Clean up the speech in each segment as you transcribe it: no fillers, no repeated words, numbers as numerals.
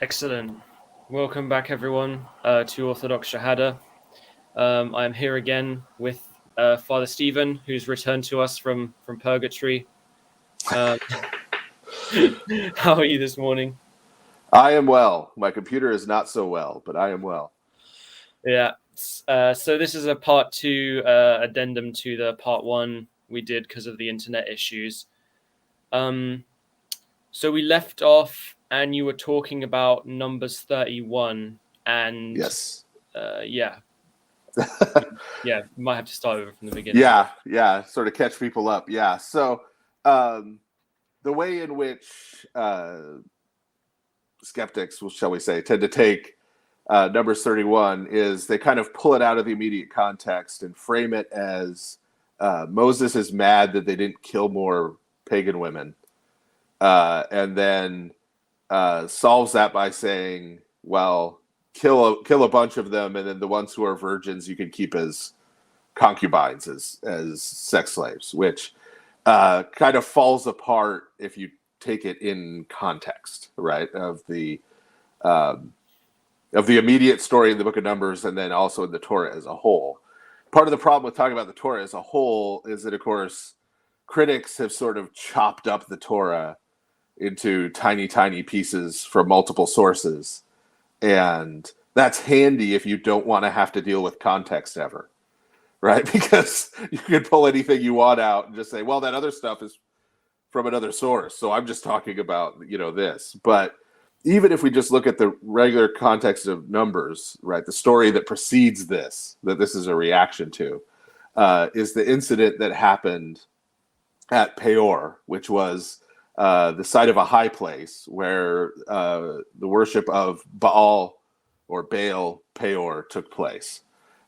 Excellent. Welcome back, everyone, to Orthodox Shahada. I am here again with Father Stephen, who's returned to us from purgatory. How are you this morning? I am well. My computer is not so well, but I am well. Yeah. So this is a part 2 addendum to the part 1 we did because of the internet issues. So we left off, and you were talking about Numbers 31, and Yes. yeah, might have to start over from the beginning. Yeah. Sort of catch people up. Yeah. So the way in which skeptics, shall we say, tend to take Numbers 31 is they kind of pull it out of the immediate context and frame it as Moses is mad that they didn't kill more pagan women, and then solves that by saying, well, kill a bunch of them, and then the ones who are virgins you can keep as concubines, as sex slaves, which kind of falls apart if you take it in context, right, of the immediate story in the book of Numbers, and then also in the Torah as a whole. Part of the problem with talking about the Torah as a whole is that, of course, critics have sort of chopped up the Torah into tiny pieces from multiple sources. And that's handy if you don't want to have to deal with context ever, right? Because you can pull anything you want out and just say, well, that other stuff is from another source, so I'm just talking about, this. But even if we just look at the regular context of Numbers, right, the story that precedes this, that this is a reaction to, is the incident that happened at Peor, which was the site of a high place where the worship of Baal or Baal Peor took place.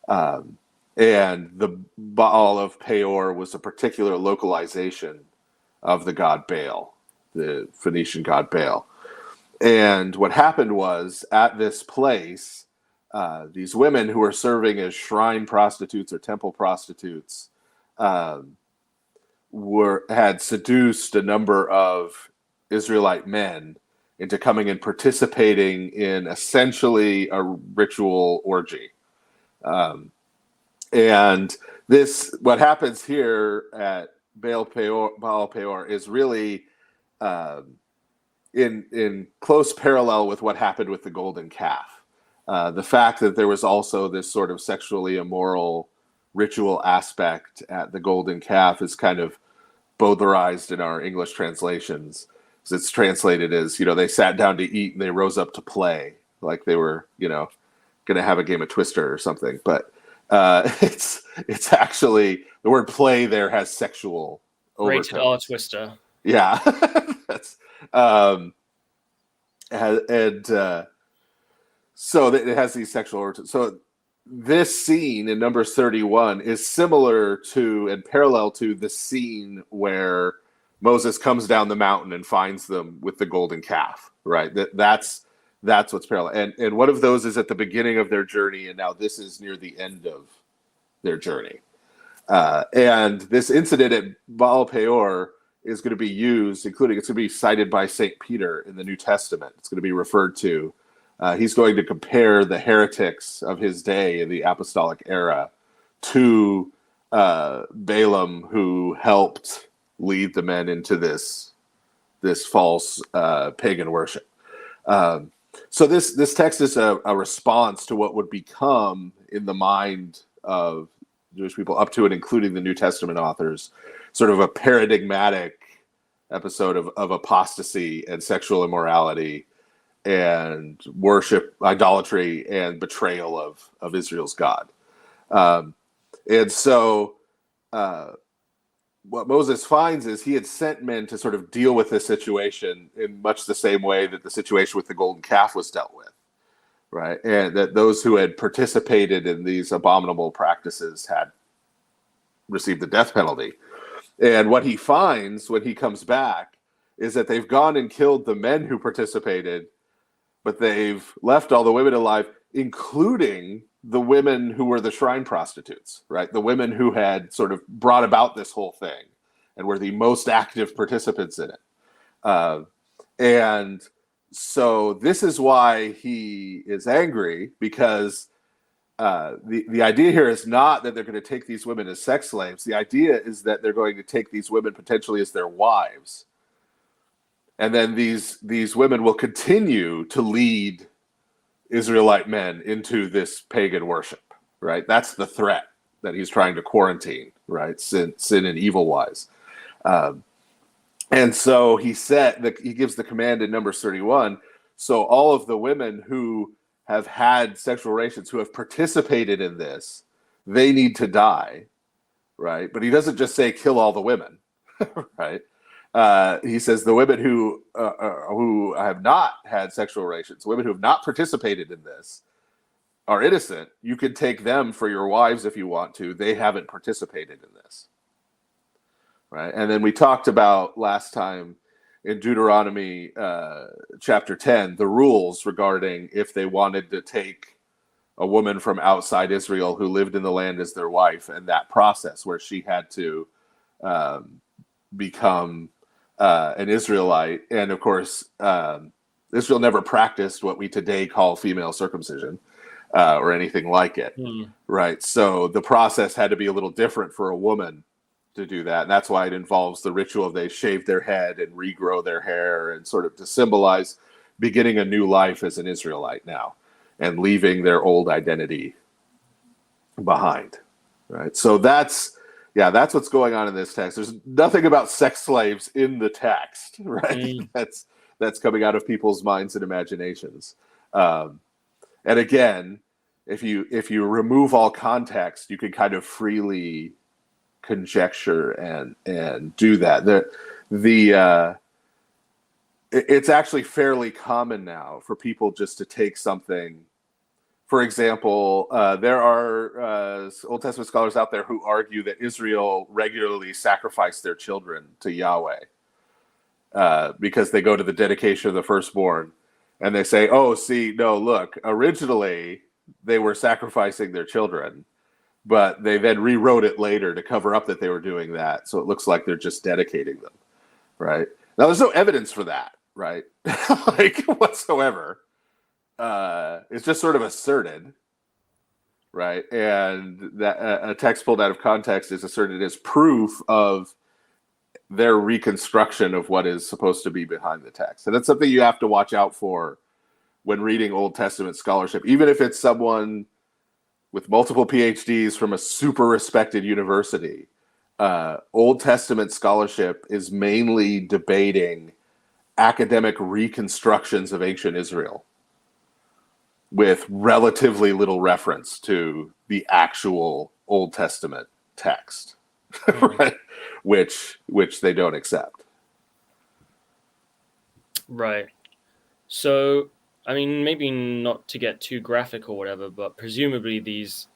And the Baal of Peor was a particular localization of the god Baal, the Phoenician god Baal. And what happened was, at this place, these women who were serving as shrine prostitutes or temple prostitutes had seduced a number of Israelite men into coming and participating in essentially a ritual orgy. And what happens here at Baal Peor is really in close parallel with what happened with the golden calf. The fact that there was also this sort of sexually immoral ritual aspect at the golden calf is kind of botherized in our English translations. So it's translated as, they sat down to eat and they rose up to play, like they were, going to have a game of Twister or something. But it's actually, the word play there has sexual overtones. Rated R Twister. Yeah. That's so that it has these sexual overtones. So this scene in Numbers 31 is similar to and parallel to the scene where Moses comes down the mountain and finds them with the golden calf, right? That's what's parallel. And one of those is at the beginning of their journey, and now this is near the end of their journey. And this incident at Baal Peor is going to be used, it's going to be cited by St. Peter in the New Testament. It's going to be referred to. He's going to compare the heretics of his day in the apostolic era to Balaam, who helped lead the men into this false pagan worship. So this text is a response to what would become, in the mind of Jewish people up to and including the New Testament authors, sort of a paradigmatic episode of apostasy and sexual immorality and worship, idolatry, and betrayal of Israel's God. And so what Moses finds is he had sent men to sort of deal with this situation in much the same way that the situation with the golden calf was dealt with, right? And that those who had participated in these abominable practices had received the death penalty. And what he finds when he comes back is that they've gone and killed the men who participated, but they've left all the women alive, including the women who were the shrine prostitutes, right? The women who had sort of brought about this whole thing and were the most active participants in it. And so this is why he is angry, because the idea here is not that they're going to take these women as sex slaves. The idea is that they're going to take these women potentially as their wives. And then these women will continue to lead Israelite men into this pagan worship, right? That's the threat that he's trying to quarantine, right? Sin and evil wise. And so he said that he gives the command in Numbers 31. So all of the women who have had sexual relations, who have participated in this, they need to die, right? But he doesn't just say kill all the women, right? He says the women who have not had sexual relations, women who have not participated in this, are innocent. You can take them for your wives if you want to. They haven't participated in this, right? And then we talked about last time in Deuteronomy chapter 10, the rules regarding if they wanted to take a woman from outside Israel who lived in the land as their wife, and that process where she had to become an Israelite. And of course, Israel never practiced what we today call female circumcision or anything like it, right? So the process had to be a little different for a woman to do that. And that's why it involves the ritual of they shave their head and regrow their hair, and sort of to symbolize beginning a new life as an Israelite now and leaving their old identity behind, right? So that's what's going on in this text. There's nothing about sex slaves in the text, right? That's coming out of people's minds and imaginations. And again, if you remove all context, you can kind of freely conjecture and do that. It's actually fairly common now for people just to take something. For example, there are Old Testament scholars out there who argue that Israel regularly sacrificed their children to Yahweh because they go to the dedication of the firstborn, and they say, oh, see, no, look, originally they were sacrificing their children, but they then rewrote it later to cover up that they were doing that, so it looks like they're just dedicating them, right? Now, there's no evidence for that, right? Like, whatsoever. It's just sort of asserted, right? And that a text pulled out of context is asserted as proof of their reconstruction of what is supposed to be behind the text. And that's something you have to watch out for when reading Old Testament scholarship, even if it's someone with multiple PhDs from a super respected university. Old Testament scholarship is mainly debating academic reconstructions of ancient Israel with relatively little reference to the actual Old Testament text, right? Which they don't accept. Right. So, I mean, maybe not to get too graphic or whatever, but presumably these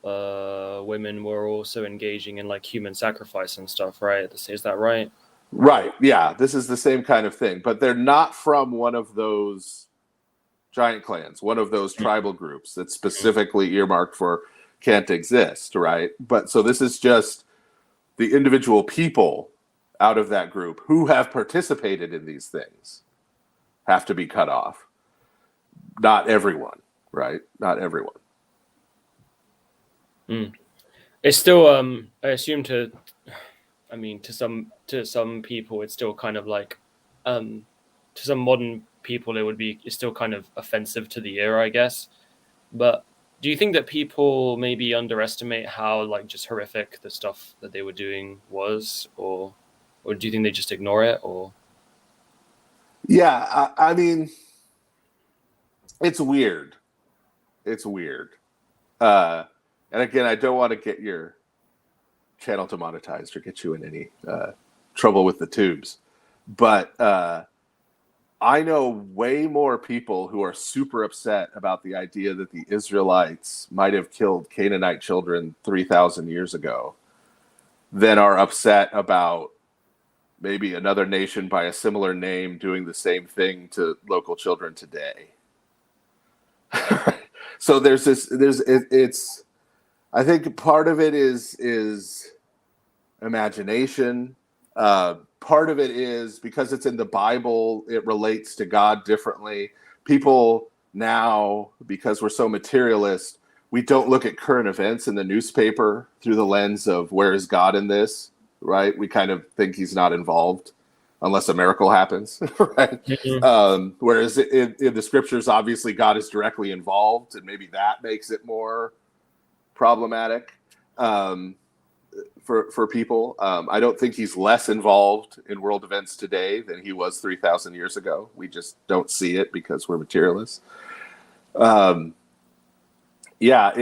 women were also engaging in like human sacrifice and stuff, right? Is that right? Right. Yeah, this is the same kind of thing, but they're not from one of those giant clans, one of those tribal groups that's specifically earmarked for can't exist, right? But so this is just the individual people out of that group who have participated in these things have to be cut off. Not everyone, right? Not everyone. It's still, I assume to some people, it's still kind of like, to some modern people, it's still kind of offensive to the ear, I guess. But do you think that people maybe underestimate how like just horrific the stuff that they were doing was, or do you think they just ignore it, or? Yeah, I mean, it's weird. It's weird. And again, I don't want to get your channel demonetized or get you in any trouble with the tubes. But I know way more people who are super upset about the idea that the Israelites might have killed Canaanite children 3,000 years ago than are upset about maybe another nation by a similar name doing the same thing to local children today. So it's I think part of it is imagination. Part of it is because it's in the Bible, it relates to God differently. People now, because we're so materialist, we don't look at current events in the newspaper through the lens of where is God in this, right? We kind of think he's not involved unless a miracle happens, right? Mhm. Whereas in the scriptures, obviously God is directly involved, and maybe that makes it more problematic. For people. I don't think he's less involved in world events today than he was 3,000 years ago. We just don't see it because we're materialists. Yeah, and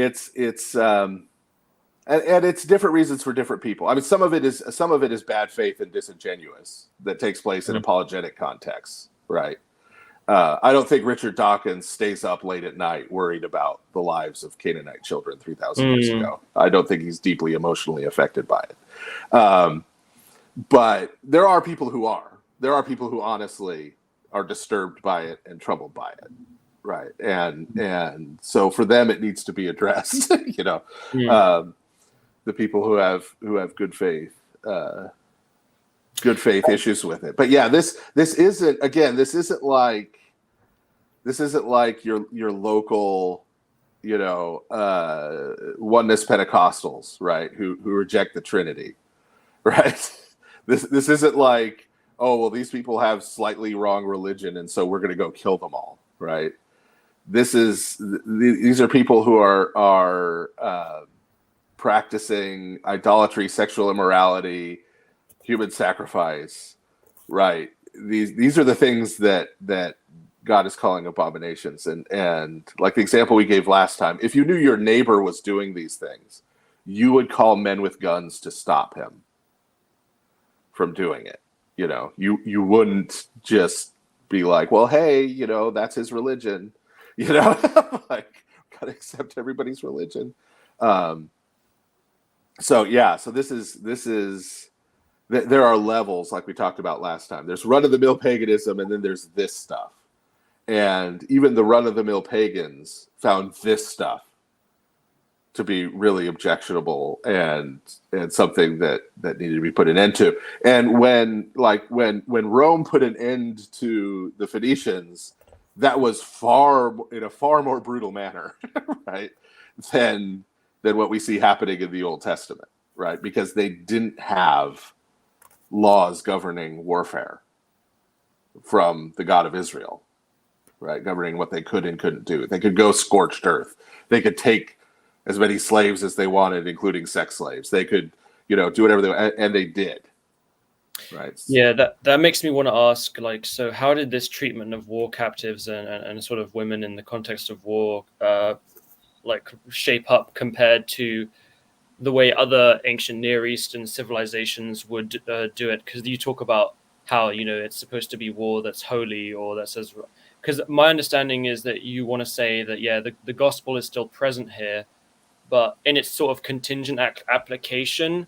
it's different reasons for different people. I mean, some of it is bad faith and disingenuous that takes place in apologetic contexts, right? I don't think Richard Dawkins stays up late at night worried about the lives of Canaanite children 3,000 years ago. I don't think he's deeply emotionally affected by it. But there are people who are. There are people who honestly are disturbed by it and troubled by it, right? And so for them, it needs to be addressed. The people who have good faith. Good faith issues with it. But yeah, this isn't like your local, oneness Pentecostals, right? Who reject the Trinity, right? This isn't like, oh well, these people have slightly wrong religion, and so we're going to go kill them all, right? These are people who are practicing idolatry, sexual immorality, human sacrifice, right? These are the things that God is calling abominations. And like the example we gave last time, if you knew your neighbor was doing these things, you would call men with guns to stop him from doing it. You wouldn't just be like, well, hey, that's his religion, like, gotta accept everybody's religion. So this is there are levels, like we talked about last time. There's run-of-the-mill paganism, and then there's this stuff. And even the run-of-the-mill pagans found this stuff to be really objectionable and something that needed to be put an end to. And when Rome put an end to the Phoenicians, that was in a far more brutal manner, right, than what we see happening in the Old Testament, right? Because they didn't have laws governing warfare from the God of Israel, right? Governing what they could and couldn't do. They could go scorched earth. They could take as many slaves as they wanted, including sex slaves. They could, do whatever they want, and they did. Right. Yeah, that makes me want to ask, like, so how did this treatment of war captives and sort of women in the context of war, like, shape up compared to the way other ancient Near Eastern civilizations would do it? Because you talk about how, it's supposed to be war that's holy, or that says, because my understanding is that you want to say that, yeah, the gospel is still present here, but in its sort of contingent application,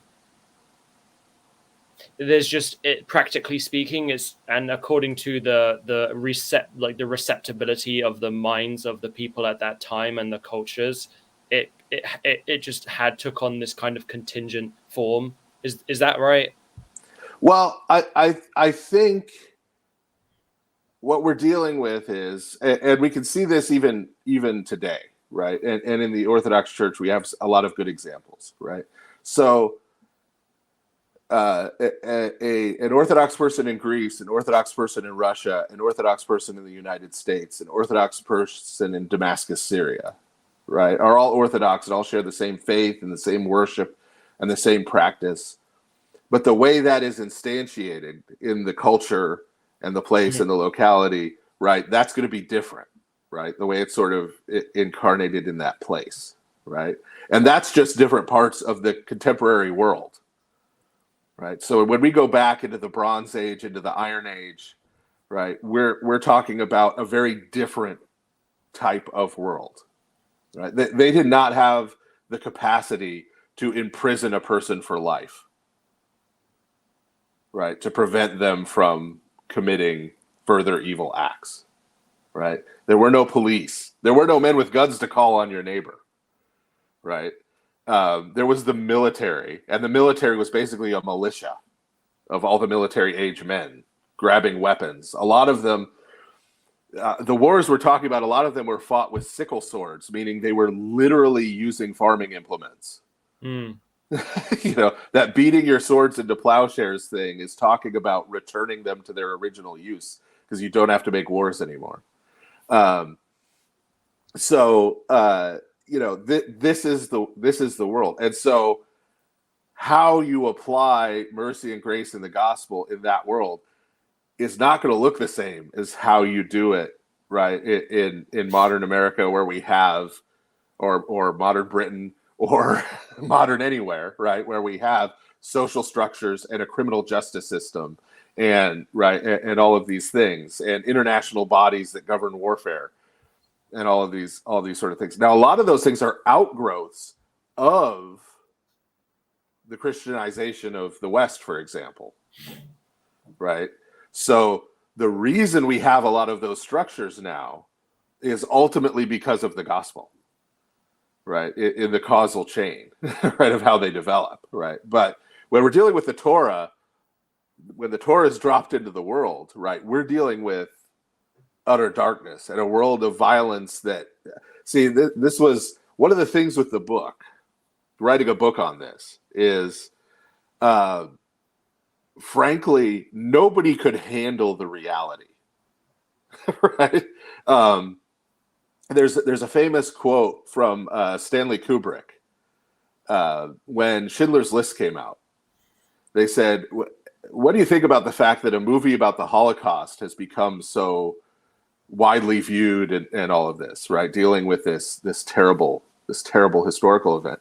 there's just, it practically speaking is, and according to the receptibility of the minds of the people at that time and the cultures, it just took on this kind of contingent form. Is that right? Well, I think what we're dealing with is, and we can see this even today, right? And in the Orthodox Church, we have a lot of good examples, right? So an Orthodox person in Greece, an Orthodox person in Russia, an Orthodox person in the United States, an Orthodox person in Damascus, Syria, right, are all Orthodox and all share the same faith and the same worship and the same practice. But the way that is instantiated in the culture and the place and the locality, right, that's going to be different, right? The way it's sort of incarnated in that place, right? And that's just different parts of the contemporary world, right? So when we go back into the Bronze Age, into the Iron Age, right, we're talking about a very different type of world, right? They did not have the capacity to imprison a person for life, right, to prevent them from committing further evil acts, right? There were no police. There were no men with guns to call on your neighbor, right? There was the military, and the military was basically a militia, of all the military age men grabbing weapons. A lot of them, the wars we're talking about, a lot of them were fought with sickle swords, meaning they were literally using farming implements. Mm. That beating your swords into plowshares thing is talking about returning them to their original use, because you don't have to make wars anymore. This is the world. And so how you apply mercy and grace in the gospel in that world is not going to look the same as how you do it, right, in modern America, where we have, or modern Britain, or modern anywhere, right, where we have social structures and a criminal justice system, and all of these things, and international bodies that govern warfare, and all these sort of things. Now, a lot of those things are outgrowths of the Christianization of the West, for example, right? So the reason we have a lot of those structures now is ultimately because of the gospel, right? In the causal chain, right, of how they develop, right? But when we're dealing with the Torah, when the Torah is dropped into the world, right, we're dealing with utter darkness and a world of violence that, this was one of the things with the book, writing a book on this, is frankly, nobody could handle the reality, right? There's a famous quote from Stanley Kubrick when Schindler's List came out. They said, "What do you think about the fact that a movie about the Holocaust has become so widely viewed and all of this, right? Dealing with this terrible historical event."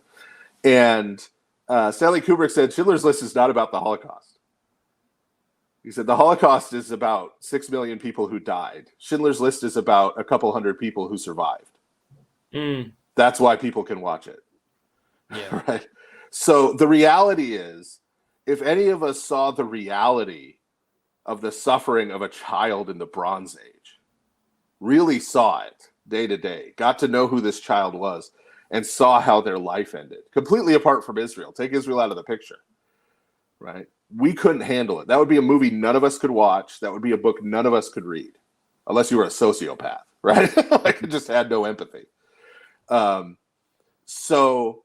And Stanley Kubrick said, "Schindler's List is not about the Holocaust." He said, "The Holocaust is about 6 million people who died. Schindler's List is about a couple hundred people who survived. That's why people can watch it." Yeah. Right? So the reality is, if any of us saw the reality of the suffering of a child in the Bronze Age, really saw it day to day, got to know who this child was, and saw how their life ended, completely apart from Israel, take Israel out of the picture, right? We couldn't handle it. That would be a movie none of us could watch. That would be a book none of us could read, unless you were a sociopath, right? Like, just had no empathy. So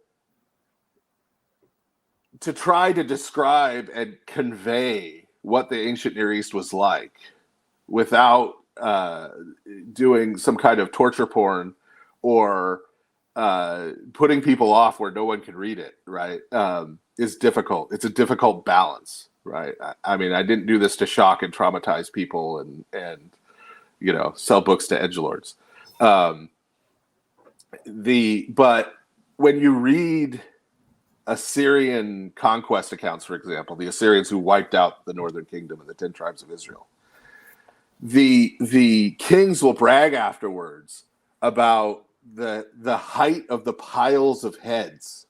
to try to describe and convey what the ancient Near East was like without doing some kind of torture porn or putting people off where no one can read it, right, is difficult. It's a difficult balance, right? I mean, I didn't do this to shock and traumatize people and sell books to edgelords. But when you read Assyrian conquest accounts, for example, the Assyrians who wiped out the northern kingdom and the 10 tribes of Israel, the kings will brag afterwards about the height of the piles of heads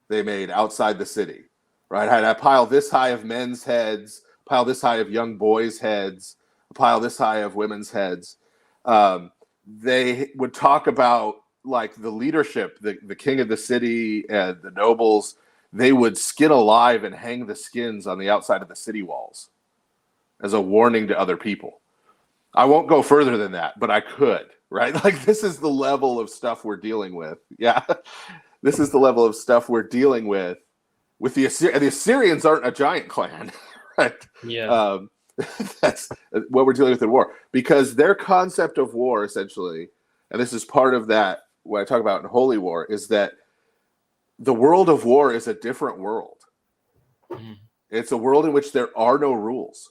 they made outside the city, right? I had a pile this high of men's heads, a pile this high of young boys' heads, a pile this high of women's heads. They would talk about, like, the leadership, the king of the city and the nobles. They would skin alive and hang the skins on the outside of the city walls as a warning to other people. I won't go further than that, but I could, right? Like, this is the level of stuff we're dealing with. Yeah. This is the level of stuff we're dealing with the Assyrians. The Assyrians aren't a giant clan, right? Yeah. That's what we're dealing with in war, because their concept of war, essentially, and this is part of that, what I talk about in Holy War, is that the world of war is a different world. It's a world in which there are no rules.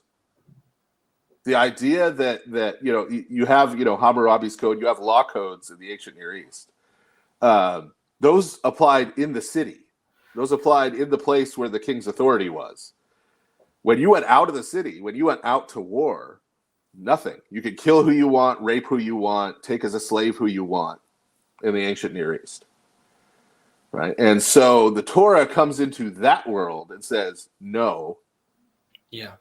The idea that you have Hammurabi's code, you have law codes in the ancient Near East. Those applied in the city. Those applied in the place where the king's authority was. When you went out of the city, when you went out to war, nothing. You could kill who you want, rape who you want, take as a slave who you want in the ancient Near East. Right? And so the Torah comes into that world and says, no. Yeah.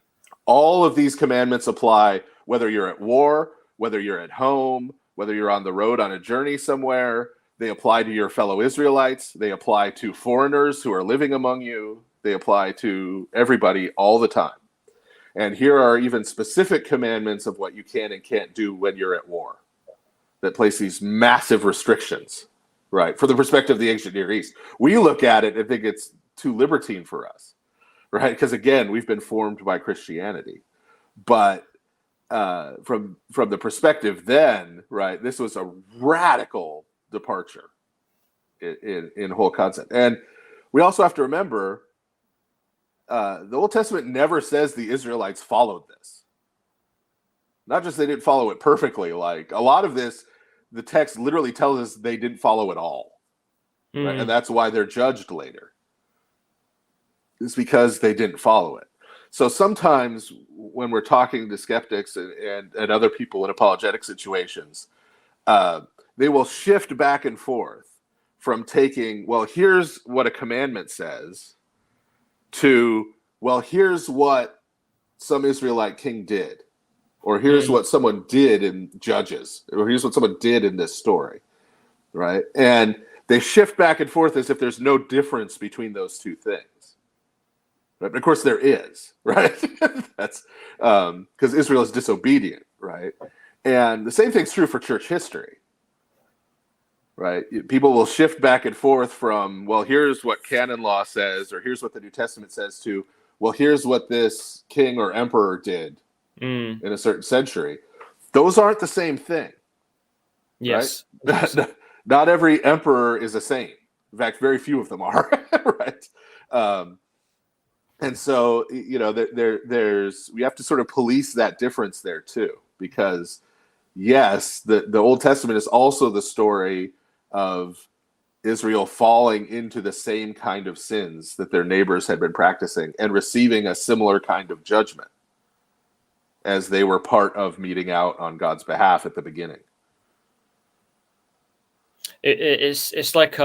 All of these commandments apply whether you're at war, whether you're at home, whether you're on the road on a journey somewhere. They apply to your fellow Israelites. They apply to foreigners who are living among you. They apply to everybody all the time. And here are even specific commandments of what you can and can't do when you're at war that place these massive restrictions, right? From the perspective of the ancient Near East. We look at it and think it's too libertine for us, right? Because again, we've been formed by Christianity. But from the perspective then, right, this was a radical departure in whole concept. And we also have to remember, the Old Testament never says the Israelites followed this. Not just they didn't follow it perfectly. Like a lot of this, the text literally tells us they didn't follow it all. Right? And that's why they're judged later. It's because they didn't follow it. So sometimes when we're talking to skeptics and other people in apologetic situations, they will shift back and forth from taking, well, here's what a commandment says, to, well, here's what some Israelite king did, or here's what someone did in Judges, or here's what someone did in this story, right? And they shift back and forth as if there's no difference between those two things. Right? But of course there is, right? That's because Israel is disobedient, right? And the same thing's true for church history. Right? People will shift back and forth from, well, here's what canon law says, or here's what the New Testament says, to, well, here's what this king or emperor did in a certain century. Those aren't the same thing. Yes. Right? Not every emperor is a saint. In fact, very few of them are. Right? And so, you know, there's we have to sort of police that difference there too, because yes, the Old Testament is also the story of Israel falling into the same kind of sins that their neighbors had been practicing and receiving a similar kind of judgment as they were part of meeting out on God's behalf at the beginning. It's like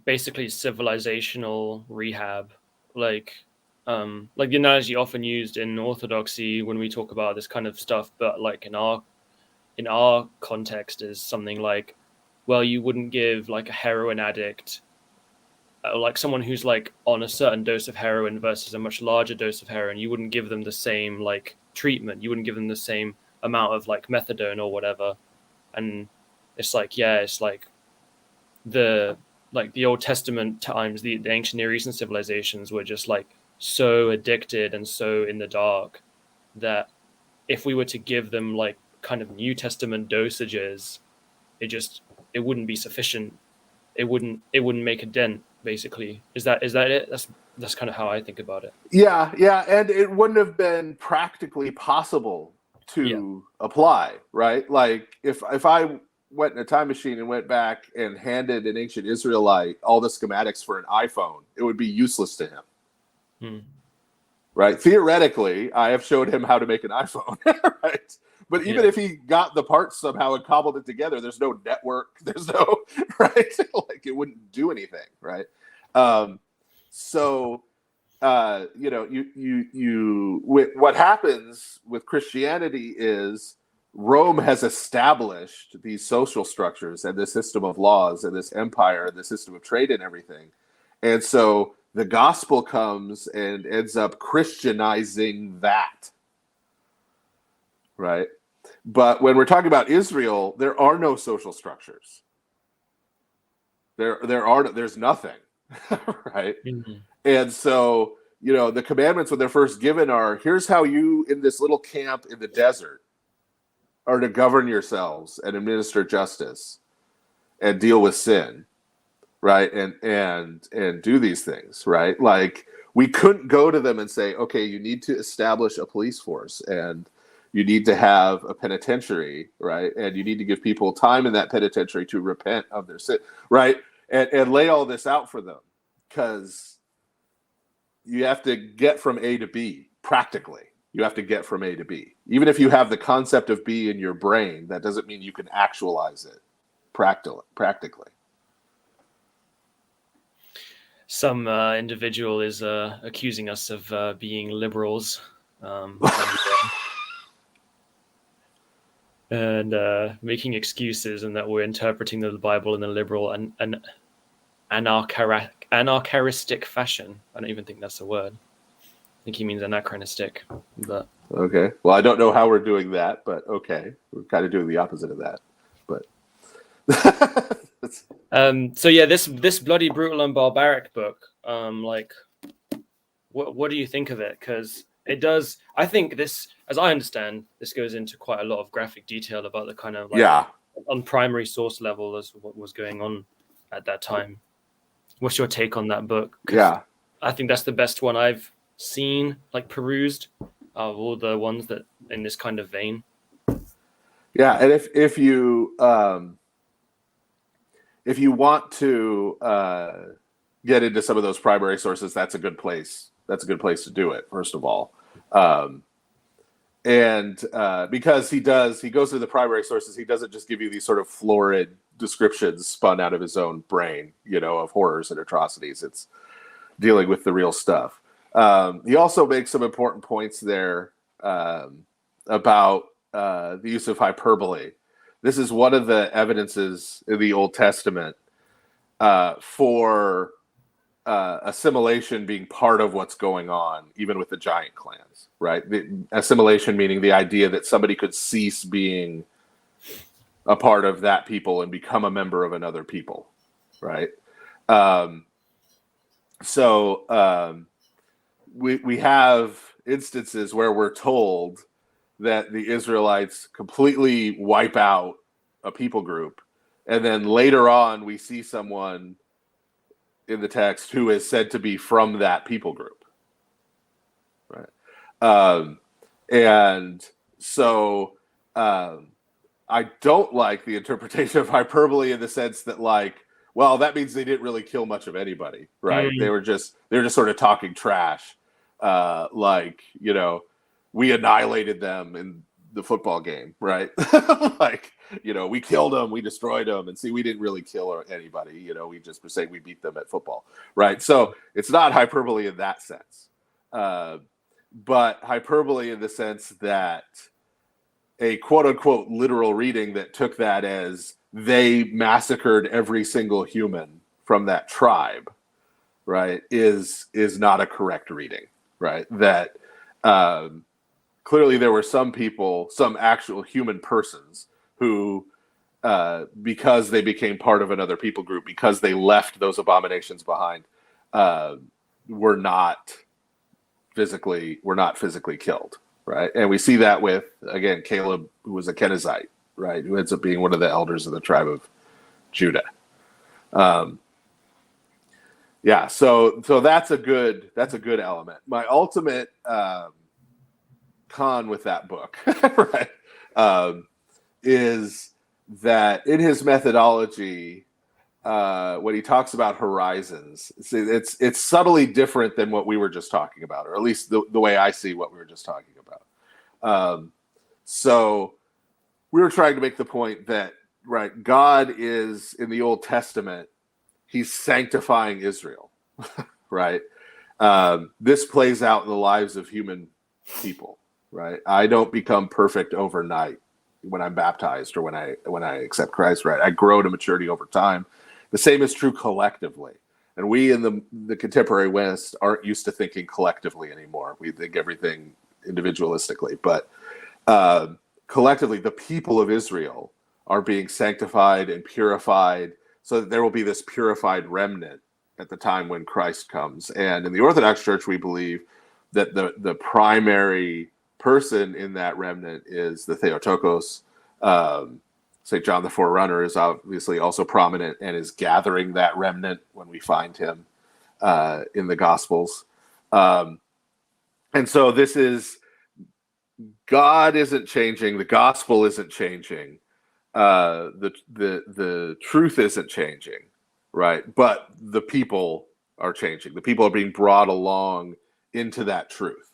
basically civilizational rehab, like the analogy often used in Orthodoxy when we talk about this kind of stuff, but like in our context is something like, well, you wouldn't give like a heroin addict, like someone who's like on a certain dose of heroin versus a much larger dose of heroin, you wouldn't give them the same like treatment. You wouldn't give them the same amount of like methadone or whatever. And it's like, yeah, it's like the Old Testament times, the ancient Near Eastern civilizations were just like so addicted and so in the dark that if we were to give them like kind of New Testament dosages, it wouldn't be sufficient. It wouldn't make a dent, basically. Is that it? That's kind of how I think about it. Yeah, and it wouldn't have been practically possible to apply, right? Like if I went in a time machine and went back and handed an ancient Israelite all the schematics for an iPhone, it would be useless to him. Right? Theoretically, I have showed him how to make an iPhone, right? But even if he got the parts somehow and cobbled it together, there's no network, there's no, right? Like it wouldn't do anything, right? So, you know, what happens with Christianity is Rome has established these social structures and this system of laws and this empire and the system of trade and everything. And so the gospel comes and ends up Christianizing that. Right? But when we're talking about Israel, there are no social structures. There's nothing. Right? And so, you know, the commandments when they're first given are, here's how you in this little camp in the desert are to govern yourselves and administer justice and deal with sin, right? And do these things, right? Like we couldn't go to them and say, okay, you need to establish a police force and you need to have a penitentiary, right? And you need to give people time in that penitentiary to repent of their sin, right? And lay all this out for them, because you have to get from A to B practically. You have to get from A to B. Even if you have the concept of B in your brain, that doesn't mean you can actualize it practically. Some individual is accusing us of being liberals, and making excuses, and that we're interpreting the Bible in a liberal and anarcharistic fashion. I don't even think that's a word. I think he means anachronistic. But okay. Well, I don't know how we're doing that, but okay. We're kind of doing the opposite of that. But so yeah, this bloody brutal and barbaric book, like, what do you think of it? Because it does. I think this, as I understand, this goes into quite a lot of graphic detail about the kind of like on primary source level as what was going on at that time. What's your take on that book? Yeah, I think that's the best one I've seen, like perused, of all the ones that in this kind of vein. Yeah, and if you want to get into some of those primary sources, that's a good place. That's a good place to do it. First of all, and because he goes through the primary sources, he doesn't just give you these sort of florid descriptions spun out of his own brain, of horrors and atrocities. It's dealing with the real stuff. He also makes some important points there about the use of hyperbole. This is one of the evidences in the Old Testament for assimilation being part of what's going on, even with the giant clans, right? The assimilation meaning the idea that somebody could cease being a part of that people and become a member of another people, right? We have instances where we're told that the Israelites completely wipe out a people group, and then later on we see someone in the text who is said to be from that people group, right? And so I don't like the interpretation of hyperbole in the sense that, like, well, that means they didn't really kill much of anybody, right? They were just sort of talking trash, like, we annihilated them in the football game, right? Like, we killed them, we destroyed them, and see, we didn't really kill anybody. We just were saying we beat them at football, right? So it's not hyperbole in that sense, but hyperbole in the sense that a quote unquote literal reading that took that as they massacred every single human from that tribe, right, is not a correct reading, right? That clearly there were some people, some actual human persons who, because they became part of another people group, because they left those abominations behind, were not physically killed, right? And we see that with, again, Caleb, who was a Kenizzite, right, who ends up being one of the elders of the tribe of Judah. Yeah, so that's a good element. My ultimate con with that book, right, is that in his methodology, when he talks about horizons, it's subtly different than what we were just talking about, or at least the way I see what we were just talking about. So we were trying to make the point that, right, God is, in the Old Testament, he's sanctifying Israel, right? This plays out in the lives of human people, right? I don't become perfect overnight when I'm baptized or when I accept Christ, right? I grow to maturity over time. The same is true collectively. And we in the contemporary West aren't used to thinking collectively anymore. We think everything individualistically. But collectively, the people of Israel are being sanctified and purified so that there will be this purified remnant at the time when Christ comes. And in the Orthodox Church, we believe that the primary person in that remnant is the Theotokos. St. John the Forerunner is obviously also prominent and is gathering that remnant when we find him in the Gospels. And so this is, God isn't changing, the gospel isn't changing, the truth isn't changing, right? But the people are changing. The people are being brought along into that truth,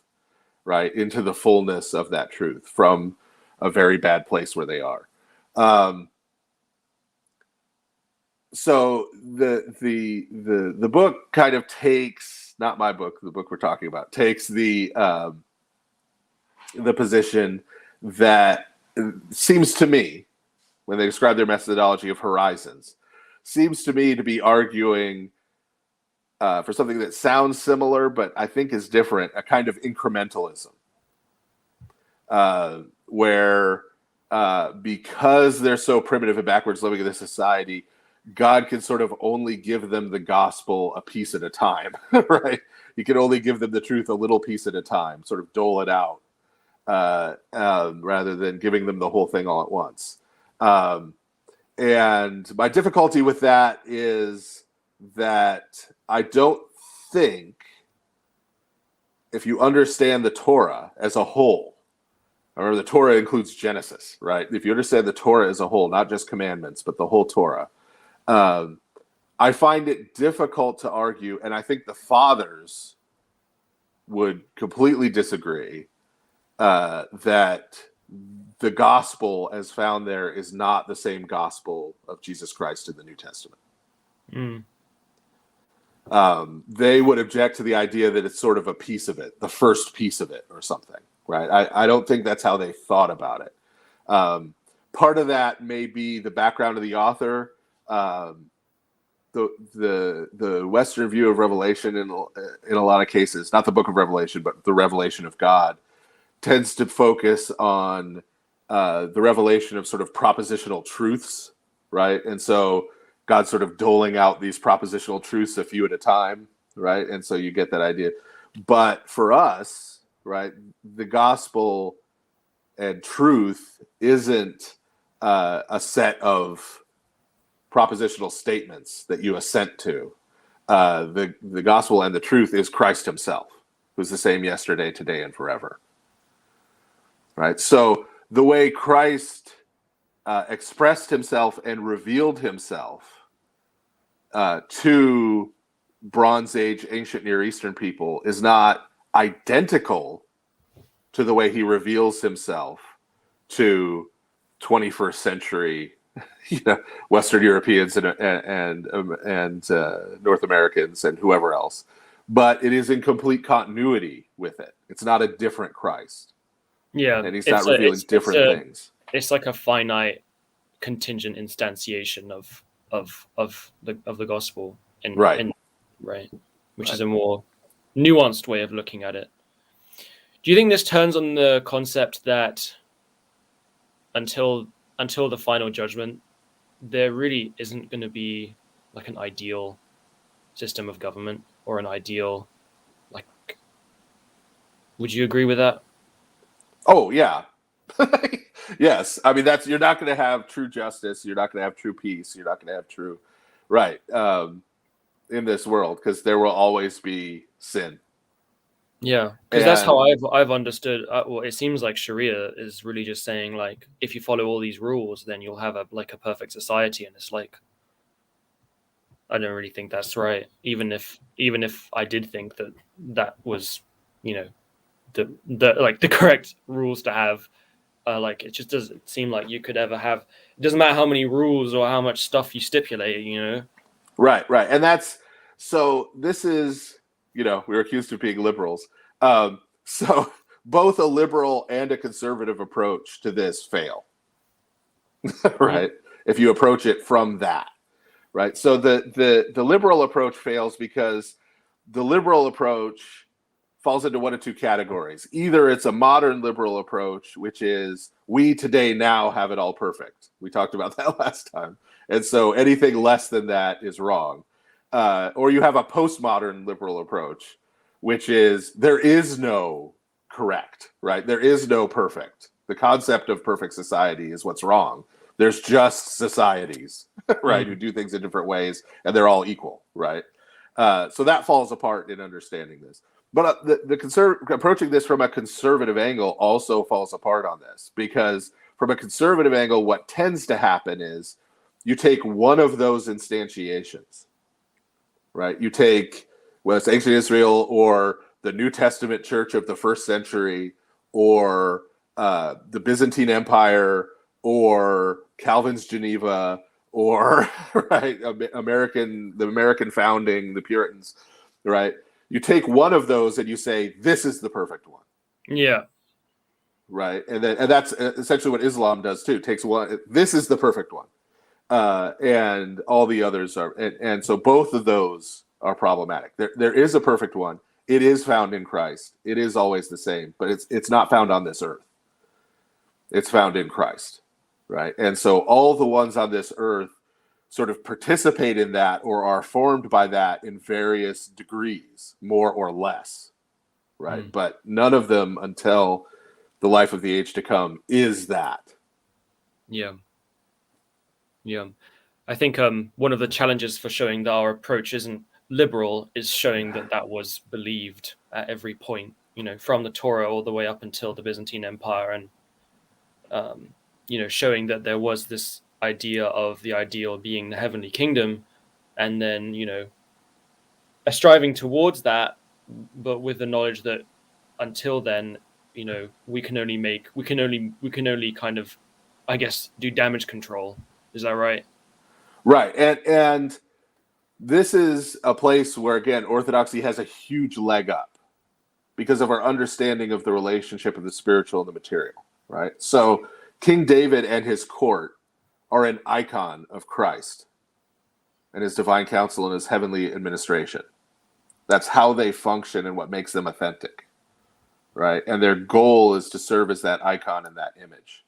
right? Into the fullness of that truth from a very bad place where they are. So the book kind of takes, not my book, the book we're talking about, takes the position that seems to me, when they describe their methodology of horizons, seems to me to be arguing for something that sounds similar, but I think is different, a kind of incrementalism, where because they're so primitive and backwards living in this society, God can sort of only give them the gospel a piece at a time, right? He can only give them the truth a little piece at a time, sort of dole it out, rather than giving them the whole thing all at once. And my difficulty with that is that I don't think, if you understand the Torah as a whole, remember the Torah includes Genesis, right? If you understand the Torah as a whole, not just commandments, but the whole Torah, I find it difficult to argue, and I think the fathers would completely disagree, that the gospel as found there is not the same gospel of Jesus Christ in the New Testament. They would object to the idea that it's sort of a piece of it, the first piece of it or something, right? I don't think that's how they thought about it. Part of that may be the background of the author. The Western view of Revelation in a lot of cases, not the book of Revelation, but the revelation of God, tends to focus on the revelation of sort of propositional truths, right? And so God's sort of doling out these propositional truths a few at a time, right? And so you get that idea. But for us, right, the gospel and truth isn't a set of propositional statements that you assent to. The gospel and the truth is Christ himself, who's the same yesterday, today, and forever. Right? So the way Christ expressed himself and revealed himself to Bronze Age, ancient Near Eastern people is not identical to the way he reveals himself to 21st century Western Europeans and North Americans and whoever else, but it is in complete continuity with it. It's not a different Christ. Yeah, and he's not revealing different things. It's like a finite, contingent instantiation of the gospel, Right, which is a more nuanced way of looking at it. Do you think this turns on the concept that until the final judgment, there really isn't going to be like an ideal system of government or an ideal, like, would you agree with that? Oh yeah. Yes. I mean, you're not going to have true justice. You're not going to have true peace. You're not going to have true right in this world, because there will always be sin. Yeah, because that's how I've understood. Well, it seems like Sharia is really just saying, like, if you follow all these rules, then you'll have a perfect society. And it's like, I don't really think that's right. Even if I did think that was, the correct rules to have, like, it just doesn't seem like you could ever have. It doesn't matter how many rules or how much stuff you stipulate. Right, and this is. We're accused of being liberals. So both a liberal and a conservative approach to this fail, right? If you approach it from that, right? So the liberal approach fails because the liberal approach falls into one of two categories. Either it's a modern liberal approach, which is we today now have it all perfect. We talked about that last time. And so anything less than that is wrong. Or you have a postmodern liberal approach, which is there is no correct, right? There is no perfect. The concept of perfect society is what's wrong. There's just societies, right, who do things in different ways, and they're all equal, right? So that falls apart in understanding this. But approaching this from a conservative angle also falls apart on this, because from a conservative angle, what tends to happen is you take one of those instantiations, right? You take whether it's ancient Israel or the New Testament church of the first century or the Byzantine Empire or Calvin's Geneva or right the American founding, the Puritans, right? You take one of those and you say this is the perfect one. Yeah. Right, and that's essentially what Islam does too. It takes one. This is the perfect one. And all the others are, and so both of those are problematic. There is a perfect one. It is found in Christ. It is always the same, but it's not found on this earth. It's found in Christ, right? And so all the ones on this earth sort of participate in that or are formed by that in various degrees, more or less, right? But none of them until the life of the age to come is that. Yeah. I think one of the challenges for showing that our approach isn't liberal is showing that that was believed at every point, from the Torah all the way up until the Byzantine Empire, and showing that there was this idea of the ideal being the heavenly kingdom, and then a striving towards that, but with the knowledge that until then, we can only kind of, I guess, do damage control. Is that right? Right. And this is a place where, again, Orthodoxy has a huge leg up because of our understanding of the relationship of the spiritual and the material, right? So King David and his court are an icon of Christ and his divine counsel and his heavenly administration. That's how they function and what makes them authentic, right? And their goal is to serve as that icon and that image,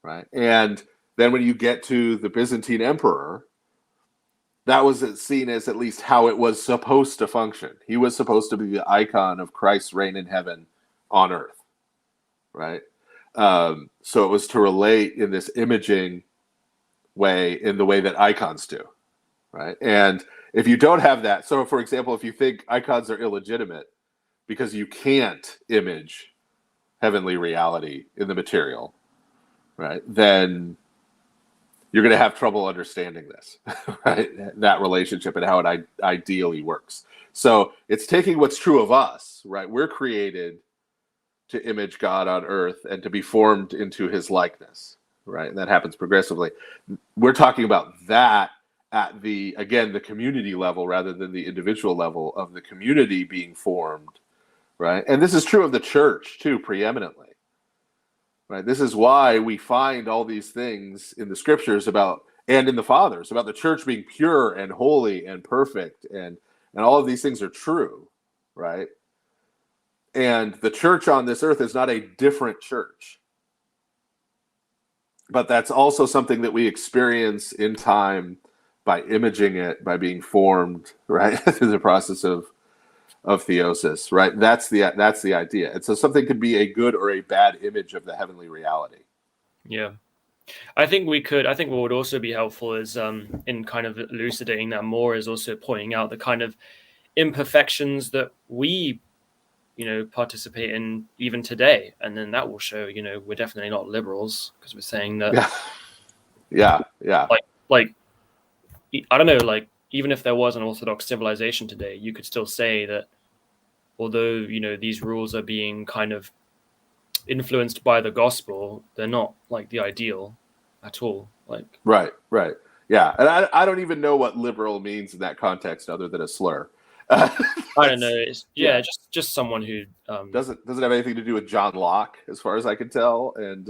right? And then when you get to the Byzantine emperor, that was seen as at least how it was supposed to function. He was supposed to be the icon of Christ's reign in heaven on earth, right? So it was to relate in this imaging way, in the way that icons do, right? And if you don't have that, so for example, if you think icons are illegitimate because you can't image heavenly reality in the material, right, then you're going to have trouble understanding this, right? That relationship and how it ideally works. So it's taking what's true of us, right? We're created to image God on earth and to be formed into his likeness, right? And that happens progressively. We're talking about that at the community level rather than the individual level of the community being formed, right? And this is true of the church too, preeminently. Right. This is why we find all these things in the scriptures and in the fathers about the church being pure and holy and perfect, and all of these things are true, right? And the church on this earth is not a different church, but that's also something that we experience in time by imaging it, by being formed, right, through the process of theosis, right? That's the idea. And so something could be a good or a bad image of the heavenly reality. Yeah. I think what would also be helpful is in kind of elucidating that more is also pointing out the kind of imperfections that we, participate in even today. And then that will show, we're definitely not liberals because we're saying that. Yeah. Like, I don't know, like, even if there was an Orthodox civilization today, you could still say that although, these rules are being kind of influenced by the gospel, they're not like the ideal at all. Like, right. Yeah. And I don't even know what liberal means in that context other than a slur. I don't know. It's, just someone who doesn't have anything to do with John Locke, as far as I can tell. And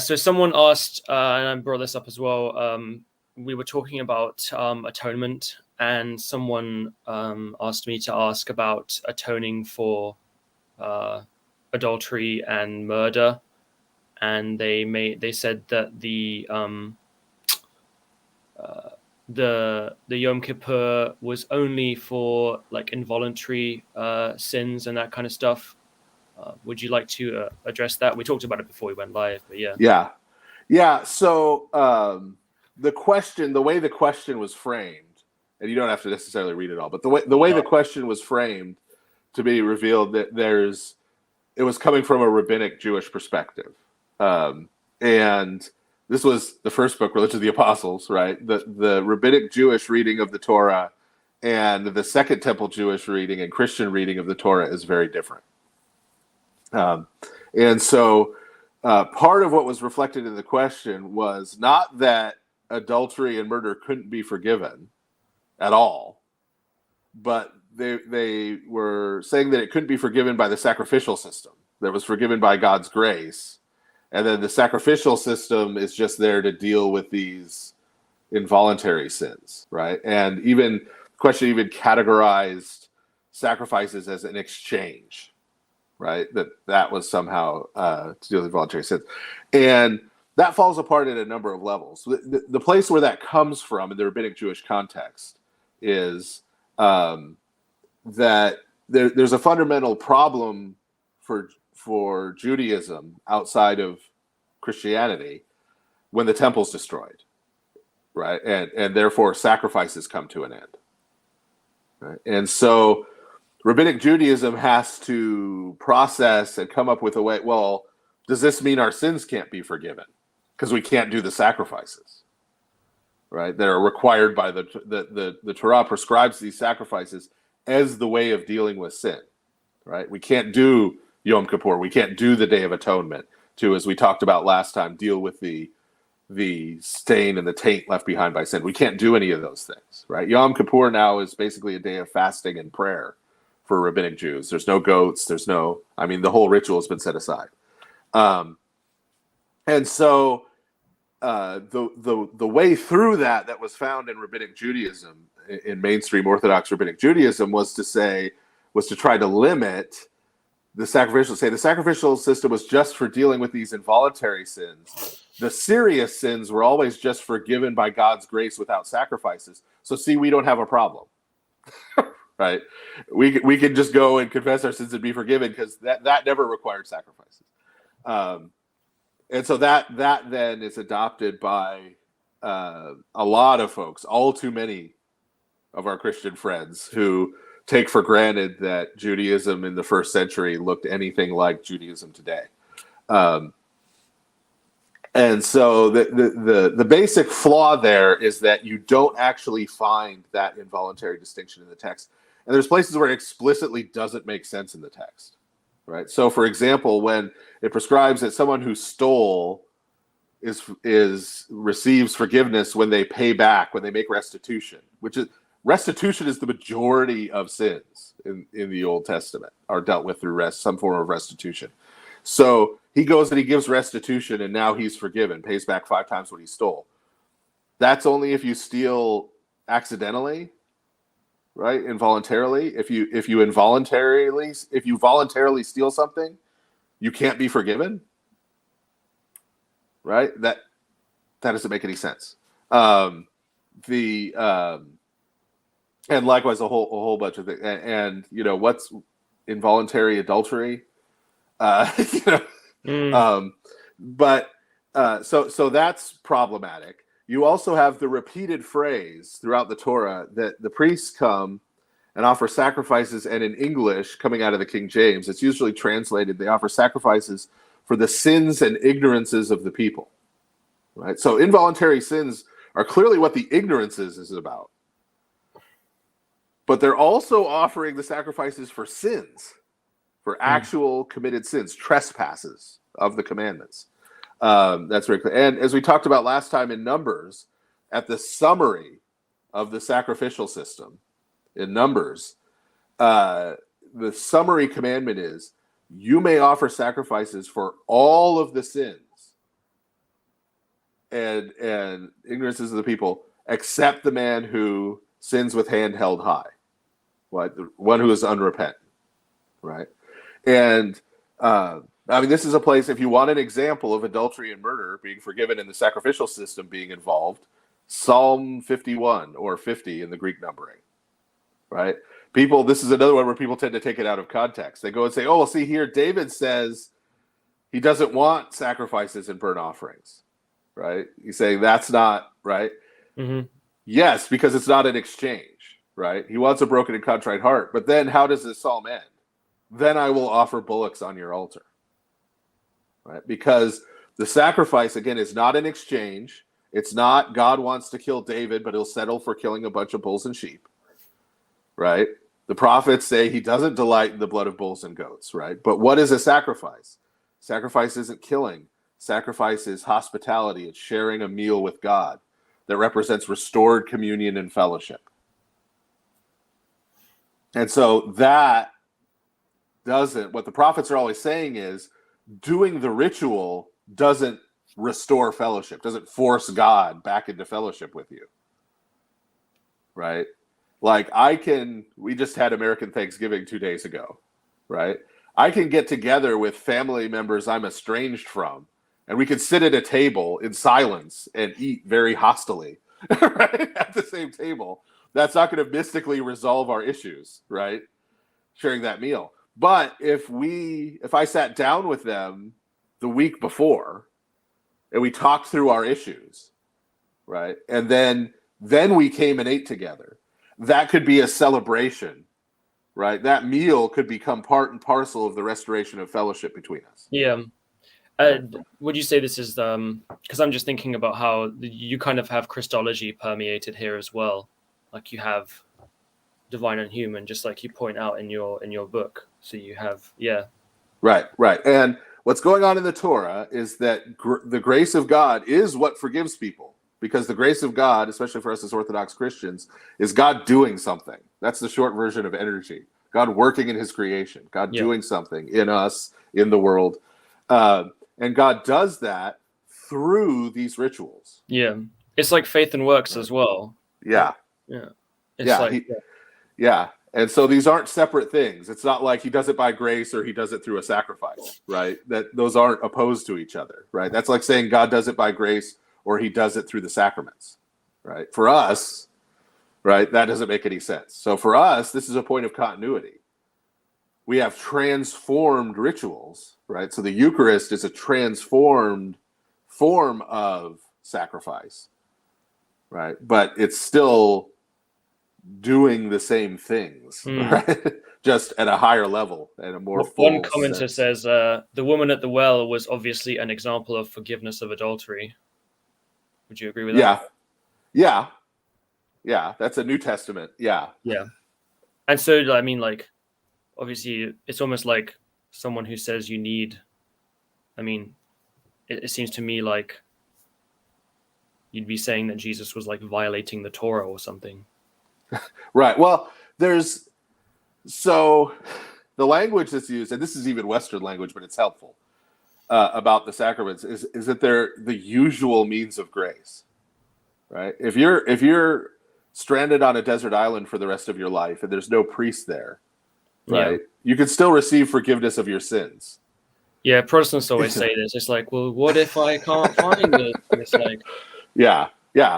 so someone asked, and I brought this up as well, we were talking about atonement, and someone asked me to ask about atoning for adultery and murder, and they said that the Yom Kippur was only for like involuntary sins and that kind of stuff. Would you like to address that? We talked about it before we went live, but yeah. So the way the question was framed, and you don't have to necessarily read it all, but the way the question was framed to be revealed that it was coming from a rabbinic Jewish perspective, and this was the first book, Religion of the Apostles, right? The rabbinic Jewish reading of the Torah and the Second Temple Jewish reading and Christian reading of the Torah is very different. And so part of what was reflected in the question was not that adultery and murder couldn't be forgiven at all, but they were saying that it couldn't be forgiven by the sacrificial system, that was forgiven by God's grace. And then the sacrificial system is just there to deal with these involuntary sins, right? And even the question even categorized sacrifices as an exchange, right? That was somehow to deal with involuntary sins. And that falls apart at a number of levels. The place where that comes from in the rabbinic Jewish context is that there's a fundamental problem for Judaism outside of Christianity when the temple's destroyed, right? And therefore sacrifices come to an end, right? And so rabbinic Judaism has to process and come up with a way, well, does this mean our sins can't be forgiven because we can't do the sacrifices, right? That are required by the Torah prescribes these sacrifices as the way of dealing with sin, right? We can't do Yom Kippur. We can't do the Day of Atonement to, as we talked about last time, deal with the stain and the taint left behind by sin. We can't do any of those things, right? Yom Kippur now is basically a day of fasting and prayer for rabbinic Jews. There's no goats. The whole ritual has been set aside. And so the way through that was found in rabbinic Judaism, in mainstream Orthodox rabbinic Judaism, was to try to limit the sacrificial. Say the sacrificial system was just for dealing with these involuntary sins. The serious sins were always just forgiven by God's grace without sacrifices. So see, we don't have a problem, right? We can just go and confess our sins and be forgiven because that never required sacrifices. And so that then is adopted by a lot of folks, all too many of our Christian friends who take for granted that Judaism in the first century looked anything like Judaism today. And so the basic flaw there is that you don't actually find that involuntary distinction in the text. And there's places where it explicitly doesn't make sense in the text, right? So for example, when it prescribes that someone who stole receives forgiveness when they pay back, when they make restitution, restitution is the majority of sins in the Old Testament are dealt with through some form of restitution. So he goes and he gives restitution, and now he's forgiven, pays back 5 times what he stole. That's only if you steal accidentally, right? Involuntarily. If you voluntarily steal something, you can't be forgiven, right? That doesn't make any sense. And likewise, a whole bunch of things. And what's involuntary adultery? So that's problematic. You also have the repeated phrase throughout the Torah that the priests come and offer sacrifices, and in English, coming out of the King James, it's usually translated, they offer sacrifices for the sins and ignorances of the people, right? So involuntary sins are clearly what the ignorances is about. But they're also offering the sacrifices for sins, for actual committed sins, trespasses of the commandments. That's very clear. And as we talked about last time in Numbers, at the summary of the sacrificial system in Numbers, the summary commandment is, you may offer sacrifices for all of the sins and ignorances of the people, except the man who sins with hand held high, right? The one who is unrepentant, right? And this is a place, if you want an example of adultery and murder being forgiven and the sacrificial system being involved, Psalm 51 or 50 in the Greek numbering, right? This is another one where people tend to take it out of context. They go and say, oh, well, see here, David says he doesn't want sacrifices and burnt offerings, right? You say that's not right. Mm-hmm. Yes, because it's not an exchange, right? He wants a broken and contrite heart. But then how does this psalm end? Then I will offer bullocks on your altar, right? Because the sacrifice, again, is not an exchange. It's not God wants to kill David, but he'll settle for killing a bunch of bulls and sheep, right? The prophets say he doesn't delight in the blood of bulls and goats, right? But what is a sacrifice? Sacrifice isn't killing. Sacrifice is hospitality. It's sharing a meal with God that represents restored communion and fellowship. And so that what the prophets are always saying is, doing the ritual doesn't restore fellowship, doesn't force God back into fellowship with you. Right? Like we just had American Thanksgiving 2 days ago, right? I can get together with family members I'm estranged from, and we could sit at a table in silence and eat very hostily, right? At the same table. That's not going to mystically resolve our issues, right? Sharing that meal. But if I sat down with them the week before and we talked through our issues, right? And then we came and ate together. That could be a celebration, right? That meal could become part and parcel of the restoration of fellowship between us. Yeah. Would you say this is because I'm just thinking about how you kind of have Christology permeated here as well, like you have divine and human, just like you point out in your book. So you have, yeah, right. And what's going on in the Torah is that the grace of God is what forgives people, because the grace of God, especially for us as Orthodox Christians, is God doing something. That's the short version of energy. God working in His creation. God doing something in us, in the world. And God does that through these rituals. Yeah. It's like faith and works as well. Yeah. Yeah. Yeah. And so these aren't separate things. It's not like He does it by grace or He does it through a sacrifice, right? That those aren't opposed to each other, right? That's like saying God does it by grace or He does it through the sacraments, right? For us, right, that doesn't make any sense. So for us, this is a point of continuity. We have transformed rituals, right? So the Eucharist is a transformed form of sacrifice, right? But it's still doing the same things, right? Just at a higher level and a more full One commenter sense. says the woman at the well was obviously an example of forgiveness of adultery. Would you agree with that? Yeah. That's a New Testament. Yeah. And so, I mean, like, obviously, it's almost like someone who says you need. I mean, it seems to me like you'd be saying that Jesus was like violating the Torah or something. Right. Well, so the language that's used, and this is even Western language, but it's helpful about the sacraments, is that they're the usual means of grace, right? If you're stranded on a desert island for the rest of your life and there's no priest there, right? You can still receive forgiveness of your sins. Yeah, Protestants always say this. It's like, well, what if I can't find it? And it's like, yeah,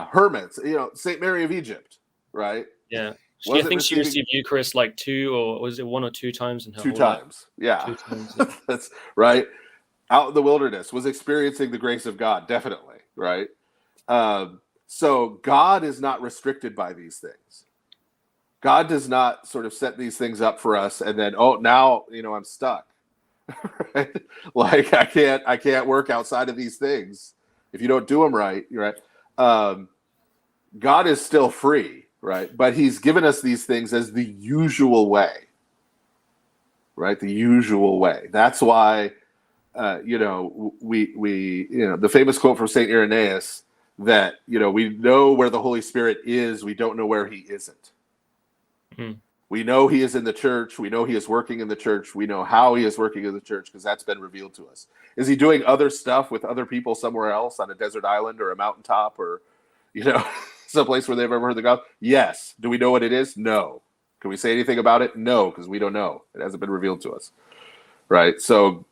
hermits. Saint Mary of Egypt, right? Yeah, I think she received Eucharist like 2 or was it 1 or 2 times in her 2 times. Yeah, 2 times. Yeah. That's right. Out in the wilderness, was experiencing the grace of God, definitely, right? So God is not restricted by these things. God does not sort of set these things up for us and then, now I'm stuck. Right? Like I can't work outside of these things. If you don't do them right, you're right. God is still free, right? But He's given us these things as the usual way, right? The usual way. That's why, we the famous quote from Saint Irenaeus that we know where the Holy Spirit is, we don't know where He isn't. We know He is in the church. We know He is working in the church. We know how He is working in the church because that's been revealed to us. Is He doing other stuff with other people somewhere else on a desert island or a mountaintop or, someplace where they've ever heard the gospel? Yes. Do we know what it is? No. Can we say anything about it? No, because we don't know. It hasn't been revealed to us. Right? So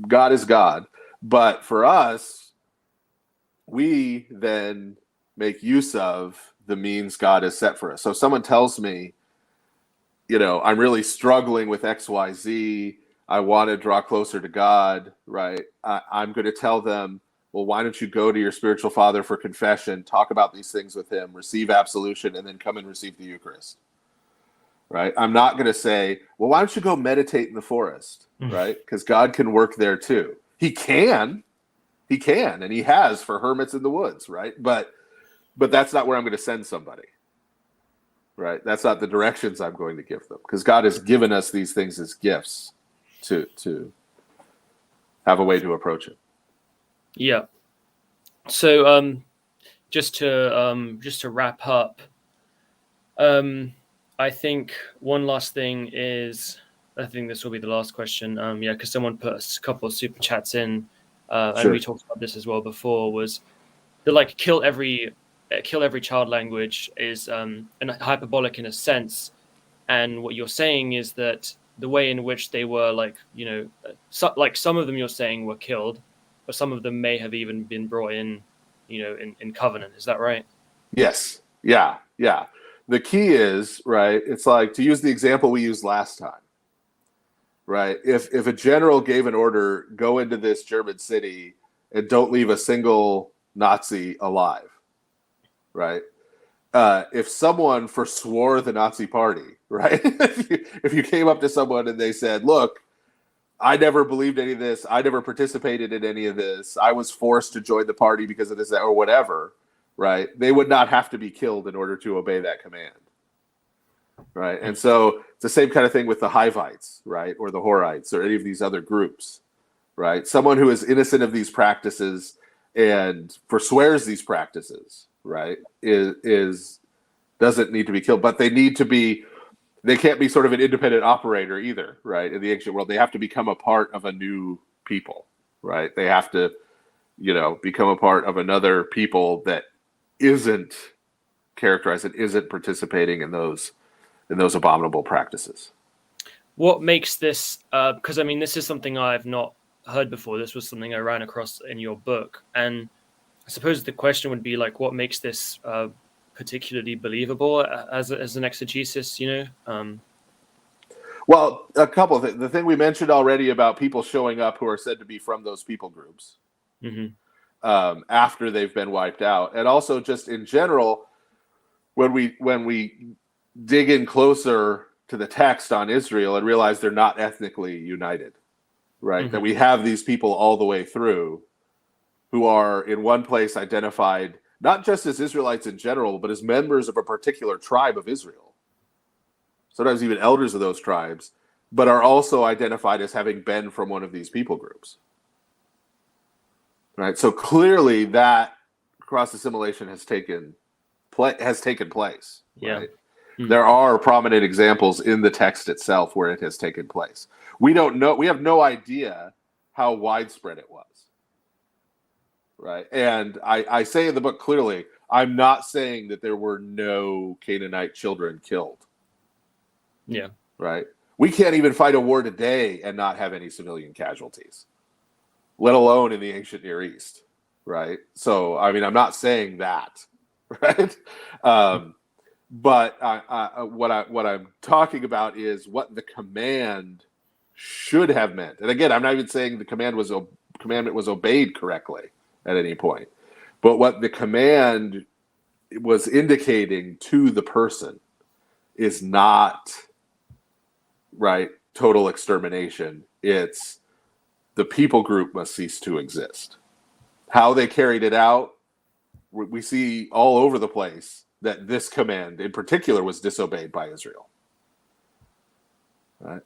God is God. But for us, we then make use of the means God has set for us. So if someone tells me, I'm really struggling with XYZ, I want to draw closer to God, right? I'm going to tell them, well, why don't you go to your spiritual father for confession, talk about these things with him, receive absolution, and then come and receive the Eucharist, right? I'm not going to say, well, why don't you go meditate in the forest, right? Because God can work there too. He can, and He has for hermits in the woods, right? But that's not where I'm going to send somebody. Right, that's not the directions I'm going to give them, because God has given us these things as gifts to have a way to approach it. Yeah. So just to wrap up, I think one last thing is, I think this will be the last question. Because someone put a couple of super chats in. and we talked about this as well before, was the like kill every child language is hyperbolic in a sense. And what you're saying is that the way in which they were like, like some of them you're saying were killed, but some of them may have even been brought in, in covenant. Is that right? Yes. Yeah. Yeah. The key is, right, it's like, to use the example we used last time, right? If a general gave an order, go into this German city and don't leave a single Nazi alive, right? If someone forswore the Nazi party, right? if you came up to someone and they said, look, I never believed any of this, I never participated in any of this, I was forced to join the party because of this, or whatever, right? They would not have to be killed in order to obey that command, right? And so it's the same kind of thing with the Hivites, right? Or the Horites, or any of these other groups, right? Someone who is innocent of these practices and forswears these practices, right, is doesn't need to be killed, but they can't be sort of an independent operator either, right? In the ancient world, they have to become a part of a new people, right? They have to, become a part of another people that isn't characterized and isn't participating in those abominable practices. What makes this? Because I mean, this is something I've not heard before. This was something I ran across in your book, and I suppose the question would be like, what makes this particularly believable as an exegesis? Well, a couple of things. The thing we mentioned already about people showing up who are said to be from those people groups after they've been wiped out, and also just in general, when we dig in closer to the text on Israel and realize they're not ethnically united, right? That we have these people all the way through who are in one place identified not just as Israelites in general, but as members of a particular tribe of Israel. Sometimes even elders of those tribes, but are also identified as having been from one of these people groups. Right? So clearly that cross assimilation has taken place. Yeah. Right? There are prominent examples in the text itself where it has taken place. We don't know, we have no idea how widespread it was. Right. And I say in the book clearly, I'm not saying that there were no Canaanite children killed. Yeah. Right. We can't even fight a war today and not have any civilian casualties, let alone in the ancient Near East. Right. So, I mean, I'm not saying that. Right. But what I'm talking about is what the command should have meant. And again, I'm not even saying the commandment was obeyed correctly at any point, but what the command was indicating to the person is not, right, total extermination. It's the people group must cease to exist. How they carried it out, we see all over the place that this command in particular was disobeyed by Israel, right?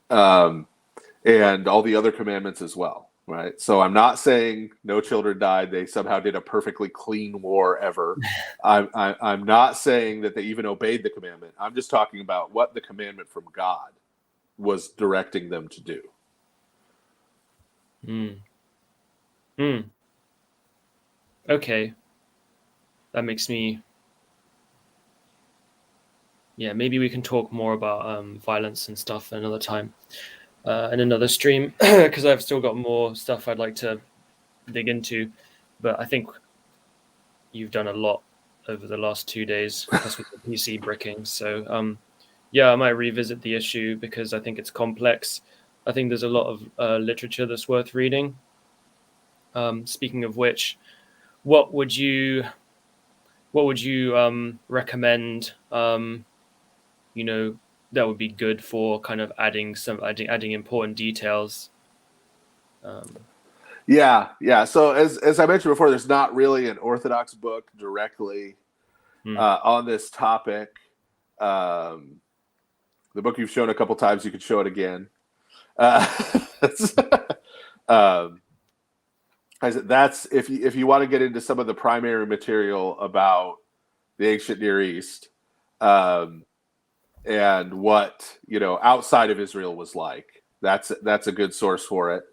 And all the other commandments as well. Right. So I'm not saying no children died. They somehow did a perfectly clean war ever. I'm not saying that they even obeyed the commandment. I'm just talking about what the commandment from God was directing them to do. Okay. That makes me... Yeah, maybe we can talk more about violence and stuff another time. In another stream, because I've still got more stuff I'd like to dig into, but I think you've done a lot over the last 2 days, plus with the PC bricking. So yeah, I might revisit the issue because I think it's complex. I think there's a lot of literature that's worth reading. Speaking of which, what would you recommend? That would be good for kind of adding important details. Yeah. So as I mentioned before, there's not really an Orthodox book directly on this topic. The book you've shown a couple times, you could show it again. That's if you want to get into some of the primary material about the ancient Near East. And what outside of Israel was like. That's a good source for it.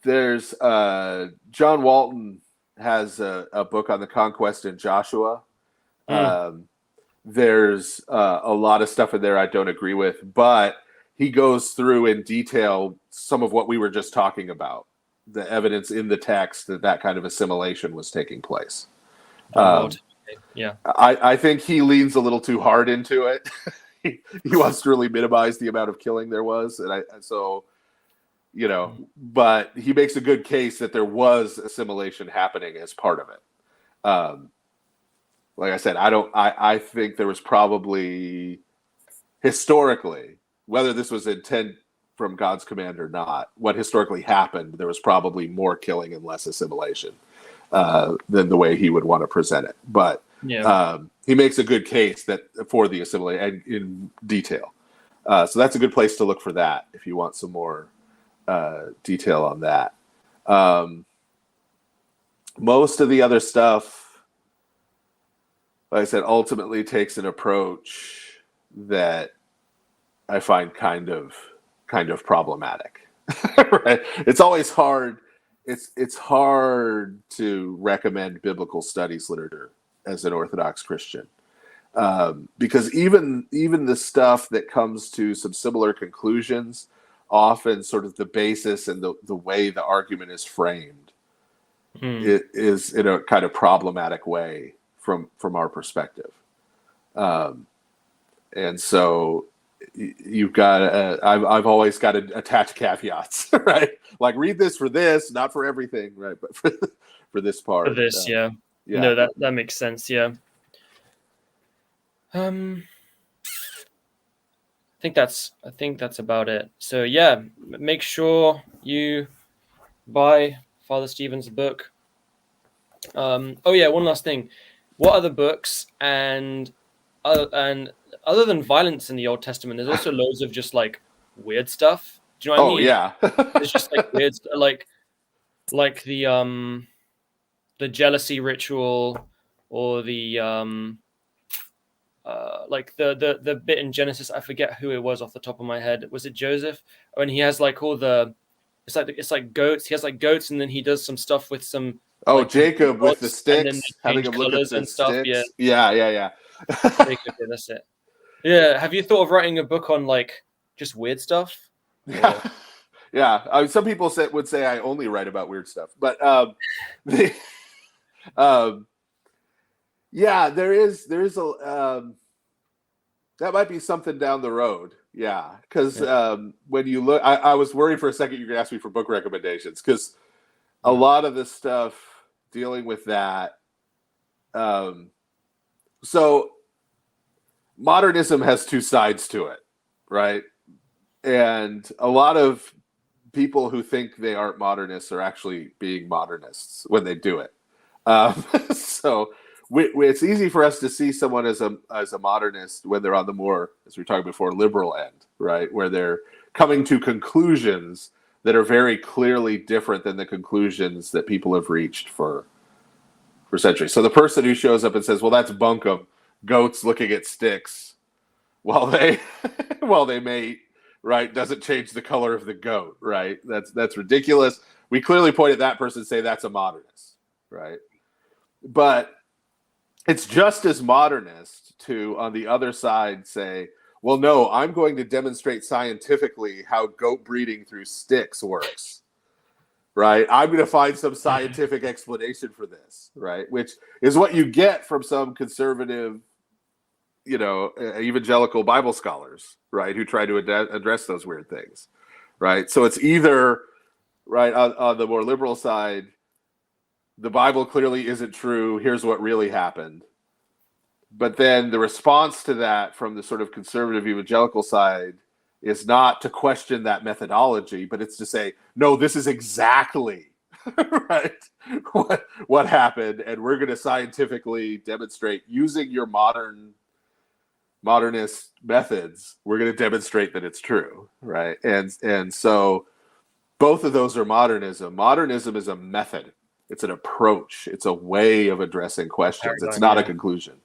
There's John Walton has a book on the conquest in Joshua. There's a lot of stuff in there I don't agree with, but he goes through in detail some of what we were just talking about, the evidence in the text that that kind of assimilation was taking place. Yeah, I think he leans a little too hard into it. He wants to really minimize the amount of killing there was, but he makes a good case that there was assimilation happening as part of it. Like I said, I think there was probably historically, whether this was intent from God's command or not, what historically happened, there was probably more killing and less assimilation than the way he would want to present it. But he makes a good case that for the assimilation in detail. So that's a good place to look for that if you want some more detail on that. Most of the other stuff, like I said, ultimately takes an approach that I find kind of problematic. Right? It's always hard. It's hard to recommend biblical studies literature as an Orthodox Christian, because even the stuff that comes to some similar conclusions, often sort of the basis and the way the argument is framed, it is in a kind of problematic way from our perspective, and so you've got I've always got to attach caveats, right? Like read this for this, not for everything, right? But for this part. For this, yeah. No, that makes sense. Yeah. I think that's about it. So yeah, make sure you buy Father Stephen's book. Oh yeah, one last thing. What other books and other than violence in the Old Testament, there's also loads of just like weird stuff. Do you know what I mean? Yeah. It's just like weird, like the jealousy ritual, or the like the bit in Genesis. I forget who it was off the top of my head. Was it Joseph? When he has like all the, it's like goats. He has like goats, and then he does some stuff with some. Oh, like, Jacob with the sticks, and then having him look at the and stuff. sticks. Yeah. Jacob, yeah, that's it. Yeah. Have you thought of writing a book on like just weird stuff? Yeah. Yeah. Some people would say I only write about weird stuff, but yeah, there is a that might be something down the road. Yeah, because when you look, I was worried for a second you were going to ask me for book recommendations, because a lot of this stuff dealing with that. So modernism has two sides to it, right? And a lot of people who think they aren't modernists are actually being modernists when they do it. So it's easy for us to see someone as a modernist when they're on the more, as we were talking before, liberal end, right? Where they're coming to conclusions that are very clearly different than the conclusions that people have reached for centuries. So the person who shows up and says, well, that's bunkum, goats looking at sticks while they mate, right, doesn't change the color of the goat, right? That's ridiculous. We clearly point at that person and say that's a modernist, right? But it's just as modernist to, on the other side, say, well, no, I'm going to demonstrate scientifically how goat breeding through sticks works, right? I'm going to find some scientific explanation for this, right? Which is what you get from some conservative, evangelical Bible scholars, right, who try to address those weird things, right? So it's either, right, on the more liberal side, the Bible clearly isn't true, here's what really happened. But then the response to that from the sort of conservative evangelical side is not to question that methodology, but it's to say, no, this is exactly right what happened, and we're going to scientifically demonstrate using your modernist methods. We're going to demonstrate that it's true, right? And so both of those are modernism. Modernism is a method. It's an approach. It's a way of addressing questions. It's not a conclusion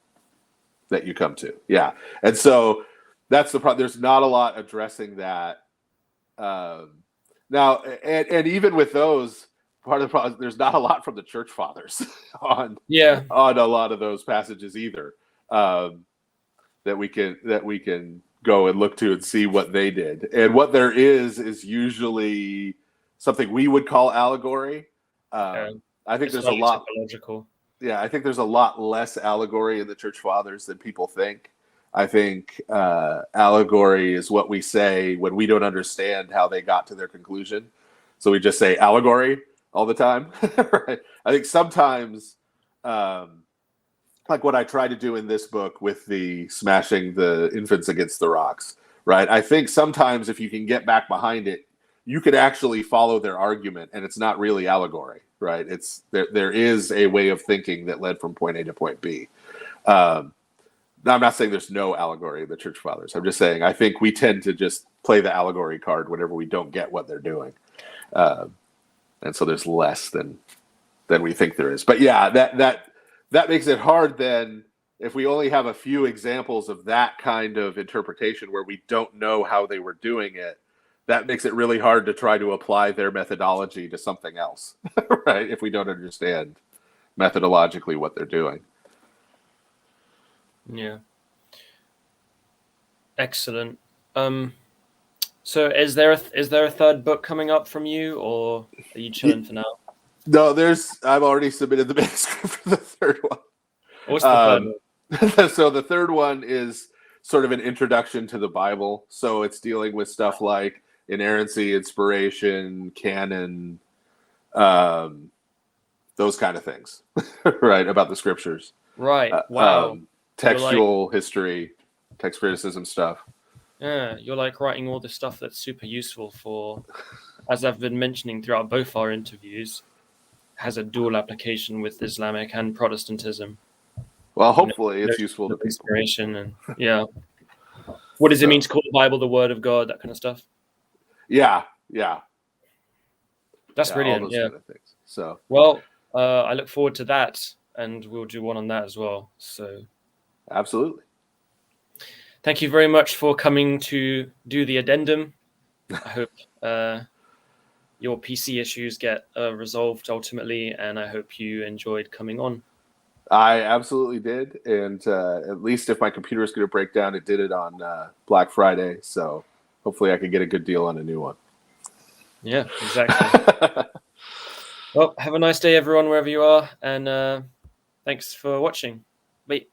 that you come to. Yeah. And so that's the problem. There's not a lot addressing that Now, and even with those, part of the problem, there's not a lot from the church fathers on a lot of those passages either, that we can go and look to and see what they did. And what there is usually something we would call allegory. I think there's a lot. Yeah, I think there's a lot less allegory in the church fathers than people think. I think allegory is what we say when we don't understand how they got to their conclusion. So we just say allegory all the time. Right? I think sometimes, like what I try to do in this book with the smashing the infants against the rocks, right? I think sometimes if you can get back behind it, you could actually follow their argument, and it's not really allegory, right? It's there is a way of thinking that led from point A to point B. Now, I'm not saying there's no allegory in the church fathers. I'm just saying I think we tend to just play the allegory card whenever we don't get what they're doing, and so there's less than we think there is. But yeah, that makes it hard then if we only have a few examples of that kind of interpretation where we don't know how they were doing it. That makes it really hard to try to apply their methodology to something else, right? If we don't understand methodologically what they're doing. Yeah. Excellent. So is there a third book coming up from you, or are you chilling for now? No, I've already submitted the manuscript for the third one. What's the third one? So the third one is sort of an introduction to the Bible. So it's dealing with stuff like inerrancy, inspiration, canon, those kind of things, right? About the scriptures. Right. Wow. Textual history, text criticism stuff. Yeah, you're like writing all this stuff that's super useful for, as I've been mentioning throughout both our interviews, has a dual application with Islamic and Protestantism. Well, hopefully it's useful to people. Inspiration and what does it mean to call the Bible the Word of God? That kind of stuff. Yeah. That's brilliant. Kind of things. So well, I look forward to that, and we'll do one on that as well. So absolutely. Thank you very much for coming to do the addendum. I hope your PC issues get resolved ultimately, and I hope you enjoyed coming on. I absolutely did, and at least if my computer is going to break down, it did it on Black Friday, so hopefully I can get a good deal on a new one. Yeah, exactly. Well, have a nice day, everyone, wherever you are, and thanks for watching. Bye.